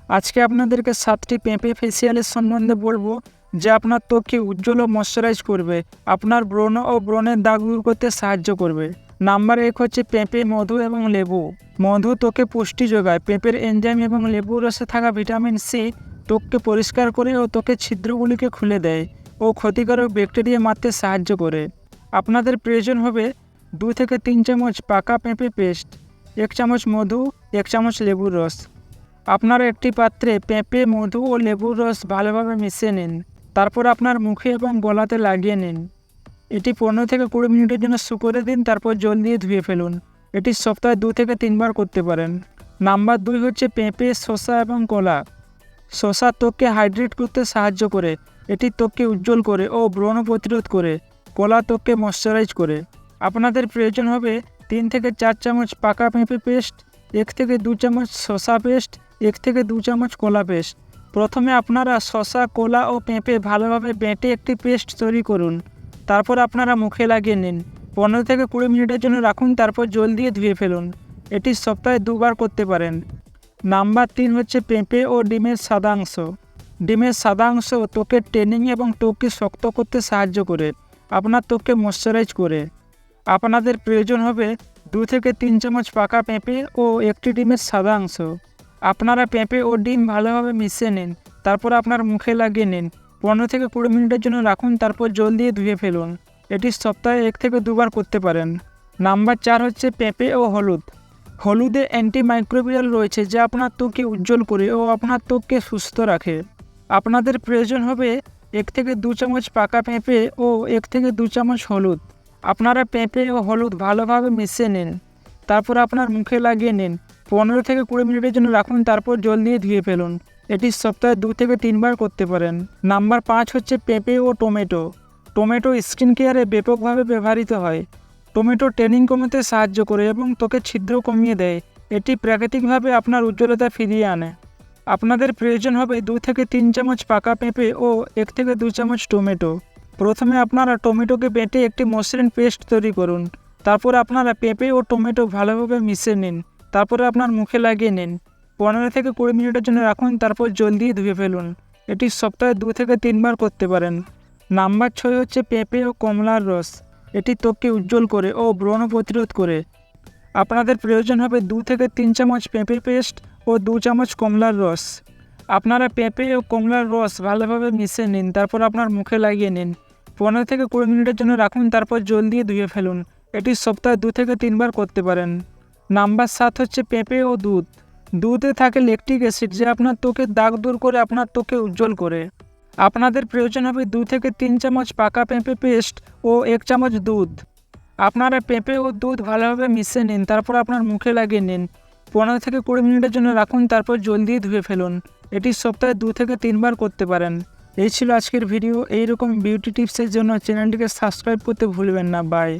আজকে আপনাদেরকে 7টি পেঁপে ফেসিয়ালের সম্বন্ধে বলবো, যা আপনার ত্বককে উজ্জ্বল ও ময়শ্চারাইজ করবে, আপনার ব্রণ ও ব্রণের দাগ দূর করতে সাহায্য করবে। নাম্বার 1 হচ্ছে পেঁপে, মধু এবং লেবু। মধু ত্বকে পুষ্টি যোগায়। পেঁপের এনজাইম এবং লেবুর রসে থাকা ভিটামিন সি ত্বককে পরিষ্কার করে ও ত্বকের ছিদ্রগুলিকে খুলে দেয় ও ক্ষতিকারক ব্যাকটেরিয়া মারতে সাহায্য করে। আপনাদের প্রয়োজন হবে 2 থেকে 3 চামচ পাকা পেঁপে পেস্ট, 1 চামচ মধু, 1 চামচ লেবুর রস। আপনারা একটি পাত্রে পেঁপে, মধু ও লেবুর রস ভালোভাবে মিশিয়ে নিন। তারপর আপনার মুখে এবং গলাতে লাগিয়ে নিন। এটি 15 থেকে 20 মিনিটের জন্য শুকোতে দিন, তারপর জল দিয়ে ধুয়ে ফেলুন। এটি সপ্তাহে 2 থেকে 3 বার করতে পারেন। নাম্বার 2 হচ্ছে পেঁপে, শসা এবং কলা। শসা ত্বককে হাইড্রেট করতে সাহায্য করে। এটি ত্বককে উজ্জ্বল করে ও ব্রণ প্রতিরোধ করে। কলা ত্বককে ময়শ্চারাইজ করে। আপনাদের প্রয়োজন হবে 3 থেকে 4 চামচ পাকা পেঁপে পেস্ট, 1 থেকে 2 চামচ শসা পেস্ট, 1 থেকে 2 চামচ কলা পেস্ট। প্রথমে আপনারা শসা, কলা ও পেঁপে ভালোভাবে বেটে একটি পেস্ট তৈরি করুন। তারপর আপনারা মুখে লাগিয়ে নিন। 15 থেকে 20 মিনিটের জন্য রাখুন, তারপর জল দিয়ে ধুয়ে ফেলুন। এটি সপ্তাহে 2 বার করতে পারেন। নাম্বার 3 হচ্ছে পেঁপে ও ডিমের সাদা অংশ। ডিমের সাদা অংশ ত্বকের ট্যানিং এবং ত্বককে শক্ত করতে সাহায্য করে। আপনার ত্বককে ময়শ্চারাইজ করে। আপনাদের প্রয়োজন হবে 2 থেকে 3 চামচ পাকা পেঁপে ও 1টি ডিমের সাদা অংশ। আপনারা পেঁপে ও ডিম ভালোভাবে মিশিয়ে নিন। তারপর আপনার মুখে লাগিয়ে নিন। 15 থেকে 20 মিনিটের জন্য রাখুন, তারপর জল দিয়ে ধুয়ে ফেলুন। এটি সপ্তাহে 1 থেকে 2 বার করতে পারেন। নাম্বার 4 হচ্ছে পেঁপে ও হলুদ। হলুদে অ্যান্টিমাইক্রোবিয়াল রয়েছে, যা আপনার ত্বককে উজ্জ্বল করে ও আপনার ত্বককে সুস্থ রাখে। আপনাদের প্রয়োজন হবে 1 থেকে 2 চামচ পাকা পেঁপে ও 1 থেকে 2 চামচ হলুদ। আপনারা পেঁপে ও হলুদ ভালোভাবে মিশিয়ে নিন। তারপর আপনার মুখে লাগিয়ে নিন। 15 থেকে 20 মিনিটের জন্য রাখুন, তারপর জল দিয়ে ধুয়ে ফেলুন। এটি সপ্তাহে 2 থেকে 3 বার করতে পারেন। নাম্বার 5 হচ্ছে পেঁপে ও টমেটো। টমেটো স্কিন কেয়ারে ব্যাপকভাবে ব্যবহৃত হয়। টমেটো ট্যানিং কমাতে সাহায্য করে এবং ত্বকের ছিদ্র কমিয়ে দেয়। এটি প্রাকৃতিকভাবে আপনার উজ্জ্বলতা ফিরিয়ে আনে। আপনাদের প্রয়োজন হবে 2 থেকে 3 চামচ পাকা পেঁপে ও 1 থেকে 2 চামচ টমেটো। প্রথমে আপনারা টমেটোকে বেটে একটি মসৃণ পেস্ট তৈরি করুন। তারপর আপনারা পেঁপে ও টমেটো ভালোভাবে মিশিয়ে নিন। তারপরে আপনার মুখে লাগিয়ে নিন। 15 থেকে 20 মিনিটের জন্য রাখুন, তারপর জল দিয়ে ধুয়ে ফেলুন। এটি সপ্তাহে 2 থেকে 3 বার করতে পারেন। নাম্বার 6 হচ্ছে পেঁপে ও কমলার রস। এটি ত্বককে উজ্জ্বল করে ও ব্রণ প্রতিরোধ করে। আপনাদের প্রয়োজন হবে 2 থেকে 3 চামচ পেঁপে পেস্ট ও 2 চামচ কমলার রস। আপনারা পেঁপে ও কমলার রস ভালোভাবে মিশিয়ে নিন। তারপর আপনার মুখে লাগিয়ে নিন। 15 থেকে 20 মিনিটের জন্য রাখুন, তারপর জল দিয়ে ধুয়ে ফেলুন। এটি সপ্তাহে 2 থেকে 3 বার করতে পারেন। নাম্বার 7 হচ্ছে পেঁপে ও দুধ। দুধে থাকে ল্যাকটিক অ্যাসিড, যা আপনার ত্বকের দাগ দূর করে আপনার ত্বককে উজ্জ্বল করে। আপনাদের প্রয়োজন হবে 2 থেকে 3 চামচ পাকা পেঁপে পেস্ট ও 1 চামচ দুধ। আপনারা পেঁপে ও দুধ ভালোভাবে মিশিয়ে নিন। তারপর আপনার মুখে লাগিয়ে নিন। 15 থেকে 20 মিনিটের জন্য রাখুন, তারপর জল দিয়ে ধুয়ে ফেলুন। এটি সপ্তাহে 2 থেকে 3 বার করতে পারেন। এই ছিল আজকের ভিডিও। এইরকম বিউটি টিপসের জন্য চ্যানেলটিকে সাবস্ক্রাইব করতে ভুলবেন না। বাই।